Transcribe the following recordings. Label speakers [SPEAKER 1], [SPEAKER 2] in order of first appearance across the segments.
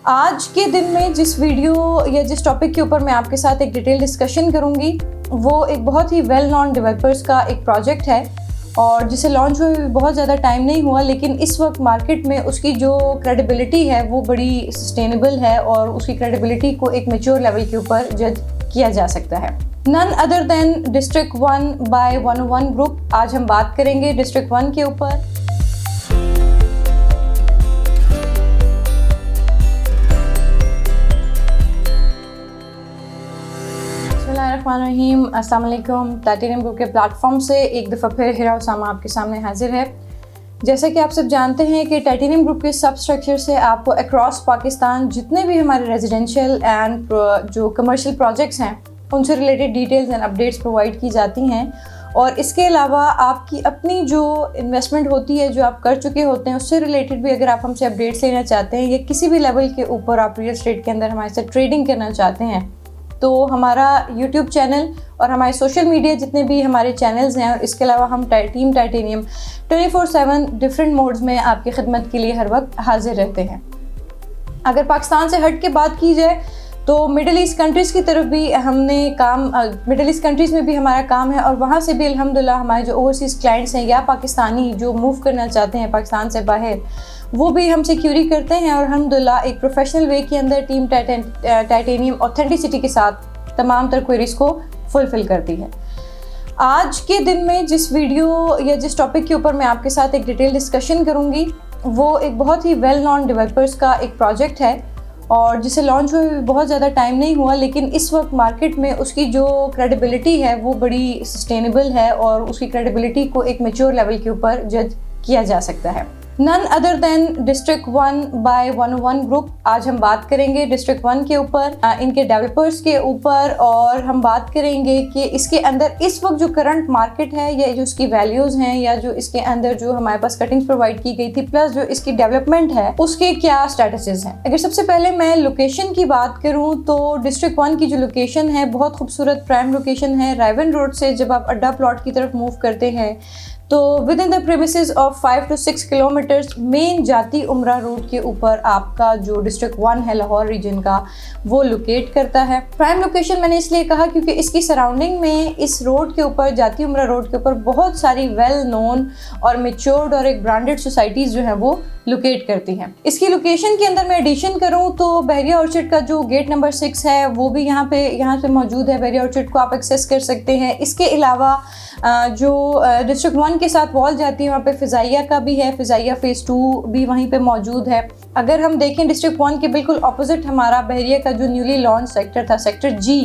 [SPEAKER 1] आज के दिन में जिस वीडियो या जिस टॉपिक के ऊपर मैं आपके साथ एक डिटेल डिस्कशन करूंगी वो एक बहुत ही वेल नोन डेवलपर्स का एक प्रोजेक्ट है और जिसे लॉन्च हुए भी बहुत ज़्यादा टाइम नहीं हुआ, लेकिन इस वक्त मार्केट में उसकी जो क्रेडिबिलिटी है वो बड़ी सस्टेनेबल है और उसकी क्रेडिबिलिटी को एक मैच्योर लेवल के ऊपर जज किया जा सकता है। None other than district 1 by 101 group. आज हम बात करेंगे डिस्ट्रिक्ट 1 के ऊपर। बिस्मिल्लाहिर्रहमानिर्रहीम, अस्सलाम वालेकुम। टाइटेनियम ग्रुप के प्लेटफॉर्म से एक दफ़ा फिर हिरा उसामा आपके सामने हाजिर है। जैसा कि आप सब जानते हैं कि टाइटेनियम ग्रुप के सब स्ट्रक्चर से आपको अक्रॉस पाकिस्तान जितने भी हमारे रेजिडेंशियल एंड जो कमर्शियल प्रोजेक्ट्स हैं उनसे related details and updates provide की जाती हैं। और इसके अलावा आपकी अपनी जो इन्वेस्टमेंट होती है जो आप कर चुके होते हैं उससे रिलेटेड भी अगर आप हमसे अपडेट्स लेना चाहते हैं या किसी भी लेवल के ऊपर आप रियल एस्टेट के अंदर हमारे साथ ट्रेडिंग करना चाहते हैं तो हमारा यूट्यूब चैनल और हमारे सोशल मीडिया जितने भी हमारे चैनल्स हैं और इसके अलावा हम टीम टाइटेनियम 24/7 डिफरेंट मोड्स में आपकी खिदमत के लिए हर वक्त हाजिर रहते हैं। अगर पाकिस्तान से हट के बात की जाए तो मिडिल ईस्ट कंट्रीज़ की तरफ भी हमने मिडिल ईस्ट कंट्रीज़ में भी हमारा काम है और वहाँ से भी अल्हम्दुलिल्लाह हमारे जो ओवरसीज़ क्लाइंट्स हैं या पाकिस्तानी जो मूव करना चाहते हैं पाकिस्तान से बाहर वो भी हमसे क्यूरी करते हैं और अल्हम्दुलिल्लाह एक प्रोफेशनल वे के अंदर टीम टाइटेनियम ऑथेंटिसिटी के साथ तमाम तर क्वेरीज़ को फुलफ़िल करती है। आज के दिन में जिस वीडियो या जिस टॉपिक के ऊपर मैं आपके साथ एक डिटेल डिस्कशन करूँगी वो एक बहुत ही वेल नोन डेवलपर्स का एक प्रोजेक्ट है और जिसे लॉन्च हुए भी बहुत ज़्यादा टाइम नहीं हुआ, लेकिन इस वक्त मार्केट में उसकी जो क्रेडिबिलिटी है वो बड़ी सस्टेनेबल है और उसकी क्रेडिबिलिटी को एक मैच्योर लेवल के ऊपर जज किया जा सकता है। None other than district 1 by 101 group. आज हम बात करेंगे डिस्ट्रिक्ट 1 के ऊपर, इनके डेवलपर्स के ऊपर, और हम बात करेंगे कि इसके अंदर इस वक्त जो करंट मार्केट है या जो इसकी वैल्यूज़ हैं या जो इसके अंदर जो हमारे पास कटिंग्स प्रोवाइड की गई थी प्लस जो इसकी डेवलपमेंट है उसके क्या स्टेटसेस हैं। अगर सबसे पहले मैं लोकेशन की बात करूँ तो डिस्ट्रिक्ट 1 की जो लोकेशन है बहुत खूबसूरत प्राइम लोकेशन है। रायवन रोड से जब आप अड्डा प्लॉट की तरफ मूव करते हैं तो with in the premises of 5 to 6 kilometres main जाती उमरा रोड के ऊपर आपका जो डिस्ट्रिक्ट 1 है लाहौर रीजन का वो लोकेट करता है। प्राइम लोकेशन मैंने इसलिए कहा क्योंकि इसकी सराउंडिंग में इस रोड के ऊपर जाती उमरा रोड के ऊपर बहुत सारी वेल नोन और मेच्योर्ड और एक ब्रांडेड सोसाइटीज़ जो हैं वो लोकेट करती हैं। इसकी लोकेशन के अंदर मैं एडिशन करूं तो बहरिया ऑर्चिड का जो गेट नंबर 6 है वो भी यहाँ पे मौजूद है। बहरिया ऑर्चिड को आप एक्सेस कर सकते हैं। इसके अलावा जो डिस्ट्रिक्ट 1 के साथ वॉल जाती है वहाँ पे फ़िज़ाइया का भी है, फ़िज़ाइया फ़ेज़ 2 भी वहीं पे मौजूद है। अगर हम देखें डिस्ट्रिक्ट 1 के बिल्कुल ऑपोजिट हमारा बहरिया का जो न्यूली लॉन्च सेक्टर था, sector G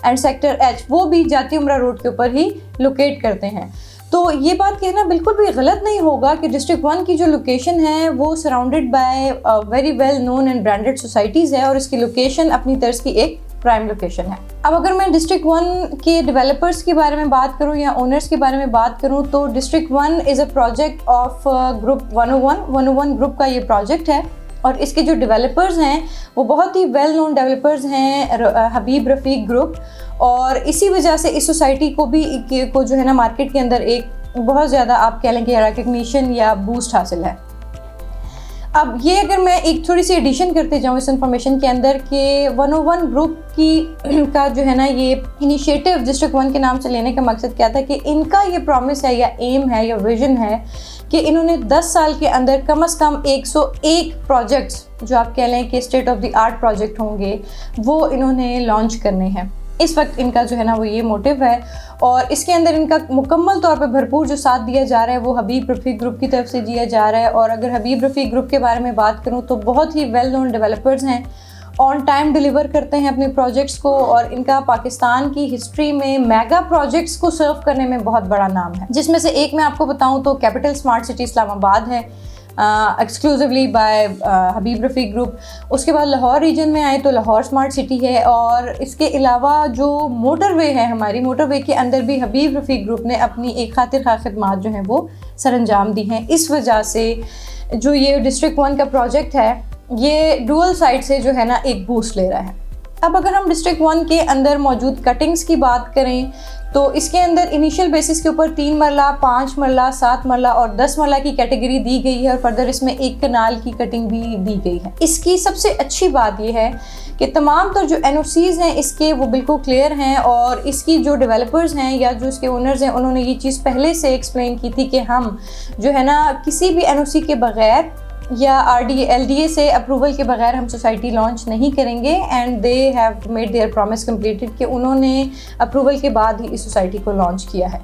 [SPEAKER 1] and sector H, वो भी जाती उमरा रोड के ऊपर ही लोकेट करते हैं। तो ये बात कहना बिल्कुल भी गलत नहीं होगा कि डिस्ट्रिक्ट 1 की जो लोकेशन है वो surrounded by very well known and branded societies है और इसकी लोकेशन अपनी तर्ज की एक प्राइम लोकेशन है। अब अगर मैं डिस्ट्रिक्ट 1 के डेवलपर्स के बारे में बात करूं या ओनर्स के बारे में बात करूं तो district 1 is a project of group 101 group का ये प्रोजेक्ट है और इसके जो डेवलपर्स हैं वो बहुत ही वेल नोन डेवलपर्स हैं, हबीब रफ़ीक ग्रुप, और इसी वजह से इस सोसाइटी को जो है ना मार्केट के अंदर एक बहुत ज़्यादा आप कह लें कि रिकग्निशन या बूस्ट हासिल है। अब ये अगर मैं एक थोड़ी सी एडिशन करते जाऊँ इस इंफॉर्मेशन के अंदर कि 101 ग्रुप का जो है ना ये इनिशिएटिव डिस्ट्रिक्ट 1 के नाम से लेने का मकसद क्या था कि इनका ये प्रॉमिस है या एम है या विजन है कि इन्होंने 10 साल के अंदर कम से कम 101 प्रोजेक्ट्स जो आप कह लें कि state of the art project होंगे वो इन्होंने लॉन्च करने हैं। इस वक्त इनका जो है ना वो ये मोटिव है और इसके अंदर इनका मुकम्मल तौर पे भरपूर जो साथ दिया जा रहा है वो हबीब रफ़ीक ग्रुप की तरफ से दिया जा रहा है। और अगर हबीब रफ़ीक ग्रुप के बारे में बात करूँ तो बहुत ही वेल नोन डेवलपर्स हैं, ऑन टाइम डिलीवर करते हैं अपने प्रोजेक्ट्स को और इनका पाकिस्तान की हिस्ट्री में मेगा प्रोजेक्ट्स को सर्व करने में बहुत बड़ा नाम है, जिसमें से एक मैं आपको बताऊँ तो कैपिटल स्मार्ट सिटी इस्लामाबाद है एक्सक्लूसिवली बाय हबीब रफ़ीक ग्रुप। उसके बाद लाहौर रीजन में आए तो लाहौर स्मार्ट सिटी है और इसके अलावा जो मोटरवे है हमारी मोटरवे के अंदर भी हबीब रफ़ीक ग्रुप ने अपनी एक खातिर खा खिदमात जो हैं वो सरअंजाम दी हैं। इस वजह से जो ये डिस्ट्रिक्ट 1 का प्रोजेक्ट है ये डुअल साइड से जो है ना एक बूस्ट ले रहा है। अब अगर हम डिस्ट्रिक्ट 1 के अंदर मौजूद कटिंग्स की बात करें तो इसके अंदर इनिशियल बेसिस के ऊपर 3 मरला, 5 मरला, 7 मरला और 10 मरला की कैटेगरी दी गई है और फर्दर इसमें 1 कनाल की कटिंग भी दी गई है। इसकी सबसे अच्छी बात यह है कि तमाम तर जो NOCs हैं इसके वो बिल्कुल क्लियर हैं और इसकी जो डेवलपर्स हैं या जो इसके ओनर्स हैं उन्होंने ये चीज़ पहले से एक्सप्लेन की थी कि हम जो है ना किसी भी NOC के बगैर या LDA से अप्रूवल के बगैर हम सोसाइटी लॉन्च नहीं करेंगे and they have made their promise completed कि उन्होंने अप्रूवल के बाद ही इस सोसाइटी को लॉन्च किया है।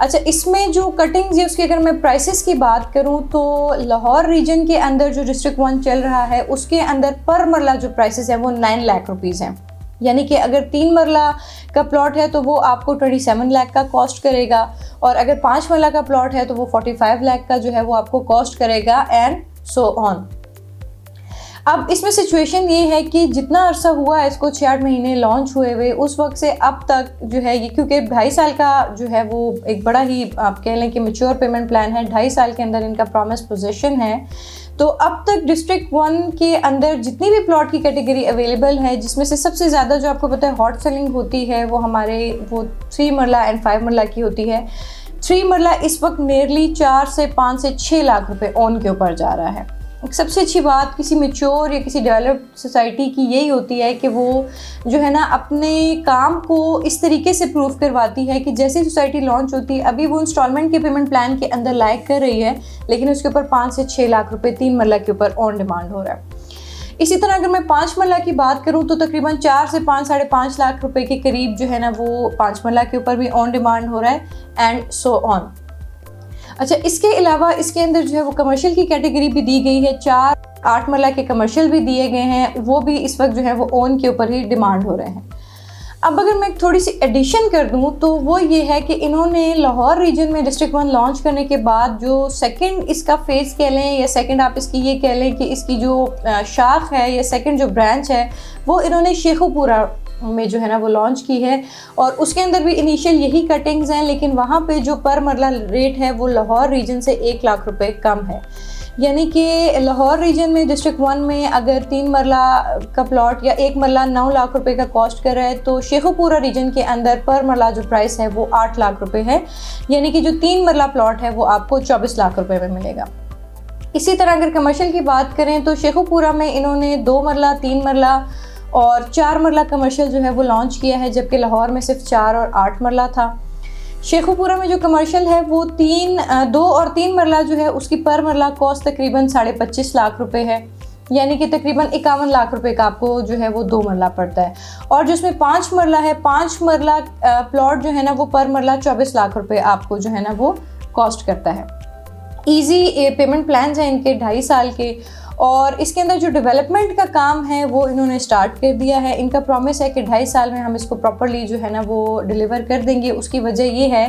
[SPEAKER 1] अच्छा, इसमें जो कटिंग्स है उसकी अगर मैं प्राइसेस की बात करूं तो लाहौर रीजन के अंदर जो डिस्ट्रिक्ट 1 चल रहा है उसके अंदर पर मरला जो प्राइसेस हैं वो 9 लाख रुपीज़ हैं। यानी कि अगर 3 मरला का प्लॉट है तो वो आपको 27 लाख का कॉस्ट करेगा और अगर 5 मरला का प्लॉट है तो वो 45 लाख का जो है वो आपको कॉस्ट करेगा एंड सो ऑन। अब इसमें सिचुएशन ये है कि जितना अरसा हुआ है इसको 6-8 महीने लॉन्च हुए हुए उस वक्त से अब तक जो है ये, क्योंकि 2.5 साल का जो है वो एक बड़ा ही आप कह लें कि मैच्योर पेमेंट प्लान है, 2.5 साल के अंदर इनका प्रॉमिस पोजीशन है। तो अब तक डिस्ट्रिक्ट 1 के अंदर जितनी भी प्लॉट की कैटेगरी अवेलेबल है जिसमें से सबसे ज़्यादा जो आपको पता है हॉट सेलिंग होती है वो हमारे वो 3 मरला एंड 5 मरला की होती है। 3 मरला इस वक्त नियरली 4 से 5 से 6 लाख रुपए ऑन के ऊपर जा रहा है। सबसे अच्छी बात किसी मैच्योर या किसी डेवलप्ड सोसाइटी की यही होती है कि वो जो है ना अपने काम को इस तरीके से प्रूव करवाती है कि जैसे सोसाइटी लॉन्च होती है अभी वो इंस्टॉलमेंट के पेमेंट प्लान के अंदर लाइक कर रही है लेकिन उसके ऊपर 5 से 6 लाख रुपए 3 मरला के ऊपर ऑन डिमांड हो रहा है। इसी तरह अगर मैं 5 मरला की बात करूं तो तकरीबन 4 से 5-5.5 लाख रुपए के करीब जो है ना वो 5 मरला के ऊपर भी ऑन डिमांड हो रहा है एंड सो ऑन। अच्छा, इसके अलावा इसके अंदर जो है वो कमर्शियल की कैटेगरी भी दी गई है, 4-8 मरला के कमर्शियल भी दिए गए हैं, वो भी इस वक्त जो है वो ओन के ऊपर ही डिमांड हो रहे हैं। अब अगर मैं थोड़ी सी एडिशन कर दूं तो वो ये है कि इन्होंने लाहौर रीजन में डिस्ट्रिक्ट 1 लॉन्च करने के बाद जो सेकंड इसका फेज़ कह लें या सेकंड आप इसकी ये कह लें कि इसकी जो शाख है या सेकंड जो ब्रांच है वो इन्होंने शेखुपुरा में जो है ना वो लॉन्च की है और उसके अंदर भी इनिशियल यही कटिंग्स हैं लेकिन वहाँ पे जो पर मरला रेट है वो लाहौर रीजन से 1 लाख रुपए कम है। यानी कि लाहौर रीजन में डिस्ट्रिक्ट 1 में अगर 3 मरला का प्लॉट या 1 मरला 9 लाख रुपए का कॉस्ट कर रहा है तो शेखुपुरा रीजन के अंदर पर मरला जो प्राइस है वो 8 लाख रुपए है। यानी कि जो 3 मरला प्लॉट है वो आपको 24 लाख रुपए में मिलेगा। इसी तरह अगर कमर्शियल की बात करें तो शेखुपुरा में इन्होंने 2 मरला, 3 मरला और 4 मरला कमर्शियल जो है वो लॉन्च किया है जबकि लाहौर में सिर्फ 4 और 8 मरला था। शेखुपुरा में जो कमर्शियल है वो 2 और 3 मरला जो है उसकी पर मरला कॉस्ट तकरीबन 25.5 लाख रुपए है। यानी कि तकरीबन 51 लाख रुपए का आपको जो है वो 2 मरला पड़ता है और जिसमें 5 मरला है 5 मरला प्लॉट जो है ना वो पर मरला 24 लाख रुपए आपको जो है ना वो कॉस्ट करता है। ईजी पेमेंट प्लान्स हैं इनके 2.5 साल के और इसके अंदर जो डेवलपमेंट का काम है वो इन्होंने स्टार्ट कर दिया है। इनका प्रॉमिस है कि 2.5 साल में हम इसको प्रॉपर्ली जो है ना वो डिलीवर कर देंगे। उसकी वजह ये है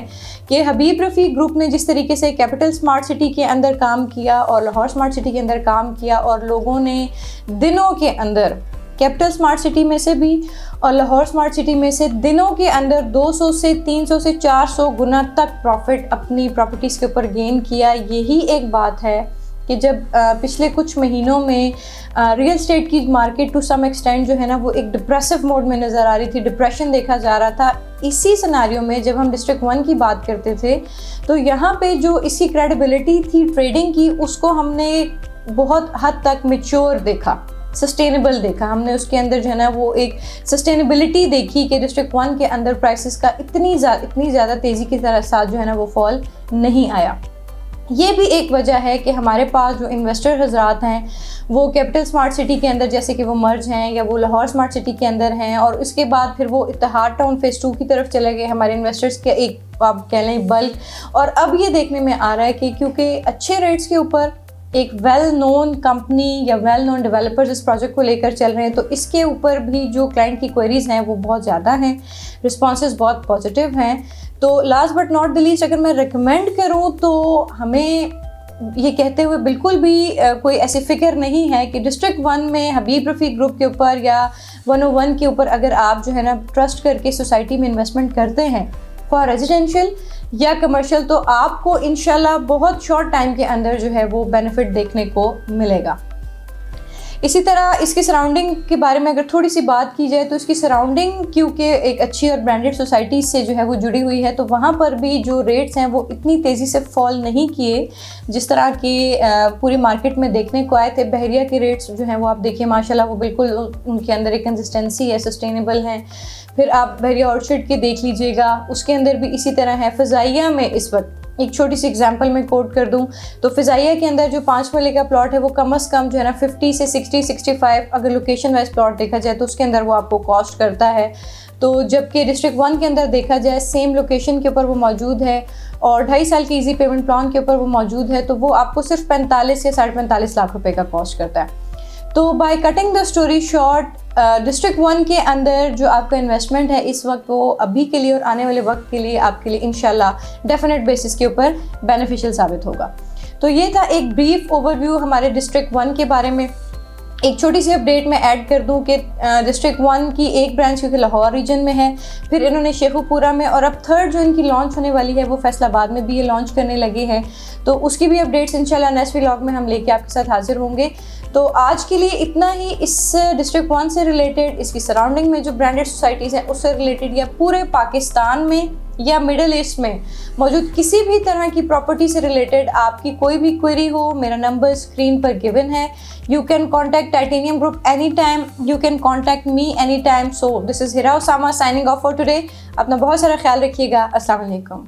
[SPEAKER 1] कि हबीब रफ़ीक ग्रुप ने जिस तरीके से कैपिटल स्मार्ट सिटी के अंदर काम किया और लाहौर स्मार्ट सिटी के अंदर काम किया और लोगों ने दिनों के अंदर कैपिटल स्मार्ट सिटी में से भी और लाहौर स्मार्ट सिटी में से दिनों के अंदर 200 से 300 से 400 गुना तक प्रॉफिट अपनी प्रॉपर्टीज़ के ऊपर गेन किया। यही एक बात है कि जब पिछले कुछ महीनों में रियल एस्टेट की मार्केट टू सम एक्सटेंट जो है ना वो एक डिप्रेसिव मोड में नज़र आ रही थी, डिप्रेशन देखा जा रहा था। इसी सिनारियो में जब हम डिस्ट्रिक्ट 1 की बात करते थे तो यहाँ पे जो इसकी क्रेडिबिलिटी थी ट्रेडिंग की उसको हमने बहुत हद तक मैच्योर देखा, सस्टेनेबल देखा। हमने उसके अंदर जो है ना वो एक सस्टेनेबिलिटी देखी कि डिस्ट्रिक्ट 1 के अंदर प्राइसेस का इतनी ज़्यादा तेज़ी के साथ जो है ना वो फॉल नहीं आया। ये भी एक वजह है कि हमारे पास जो इन्वेस्टर हजरात हैं वो कैपिटल स्मार्ट सिटी के अंदर जैसे कि वो मर्ज हैं या वो लाहौर स्मार्ट सिटी के अंदर हैं और उसके बाद फिर वो इत्तेहाद टाउन फेज़ 2 की तरफ चले गए हमारे इन्वेस्टर्स के एक आप कह लें बल्क। और अब ये देखने में आ रहा है कि क्योंकि अच्छे रेट्स के ऊपर एक वेल नोन कंपनी या वेल नोन डेवलपर्स इस प्रोजेक्ट को लेकर चल रहे हैं तो इसके ऊपर भी जो क्लाइंट की क्वेरीज़ हैं वो बहुत ज़्यादा हैं, रिस्पॉन्सेज बहुत पॉजिटिव हैं। तो last but not the least अगर मैं रिकमेंड करूं तो हमें ये कहते हुए बिल्कुल भी कोई ऐसी फ़िक्र नहीं है कि डिस्ट्रिक्ट 1 में हबीब रफ़ीक ग्रुप के ऊपर या 101 के ऊपर अगर आप जो है ना ट्रस्ट करके सोसाइटी में इन्वेस्टमेंट करते हैं फॉर रेजिडेंशियल या कमर्शियल तो आपको इंशाल्लाह बहुत शॉर्ट टाइम के अंदर जो है वो बेनिफिट देखने को मिलेगा। इसी तरह इसकी सराउंडिंग के बारे में अगर थोड़ी सी बात की जाए तो इसकी सराउंडिंग क्योंकि एक अच्छी और ब्रांडेड सोसाइटी से जो है वो जुड़ी हुई है, तो वहाँ पर भी जो रेट्स हैं वो इतनी तेज़ी से फॉल नहीं किए जिस तरह की पूरी मार्केट में देखने को आए थे। बहरिया के रेट्स जो हैं वो आप देखिए माशाल्लाह वो बिल्कुल उनके अंदर एक कंसिस्टेंसी है, सस्टेनेबल हैं। फिर आप बहरिया ऑर्चिड के देख लीजिएगा, उसके अंदर भी इसी तरह है। फ़िज़ाइया में इस वक्त एक छोटी सी एग्जांपल मैं कोट कर दूं तो फ़िज़ाइया के अंदर जो 5 मरले का प्लॉट है वो कम से कम जो है ना 50 से 60-65 अगर लोकेशन वाइज प्लॉट देखा जाए तो उसके अंदर वो आपको कॉस्ट करता है। तो जबकि डिस्ट्रिक्ट 1 के अंदर देखा जाए सेम लोकेशन के ऊपर वो मौजूद है और 2.5 साल की इजी पेमेंट प्लान के ऊपर वो मौजूद है, तो वो आपको सिर्फ 45 से 45.5 लाख रुपए का कॉस्ट करता है। तो by cutting the story short, district 1 के अंदर जो आपका इन्वेस्टमेंट है इस वक्त वो अभी के लिए और आने वाले वक्त के लिए आपके लिए इंशाल्लाह डेफिनेट बेसिस के ऊपर बेनिफिशियल साबित होगा। तो ये था एक ब्रीफ ओवरव्यू हमारे डिस्ट्रिक्ट 1 के बारे में। एक छोटी सी अपडेट मैं ऐड कर दूं कि डिस्ट्रिक्ट 1 की एक ब्रांच क्योंकि लाहौर रीजन में है, फिर इन्होंने शेखुपुरा में, और अब थर्ड जो इनकी लॉन्च होने वाली है वो फैसलाबाद में भी ये लॉन्च करने लगे हैं। तो उसकी भी अपडेट्स इंशाल्लाह नेक्स्ट व्लॉग में हम लेके आपके साथ हाजिर होंगे। तो आज के लिए इतना ही। इस डिस्ट्रिक्ट 1 से रिलेटेड, इसकी सराउंडिंग में जो ब्रांडेड सोसाइटीज़ हैं उससे रिलेटेड, या पूरे पाकिस्तान में या मिडल ईस्ट में मौजूद किसी भी तरह की प्रॉपर्टी से रिलेटेड आपकी कोई भी क्वेरी हो, मेरा नंबर स्क्रीन पर गिवन है। You can contact titanium group any time, you can contact me any time. So this is Hira Usama signing off for today. अपना बहुत सारा ख्याल रखिएगा। अस्सलाम वालेकुम।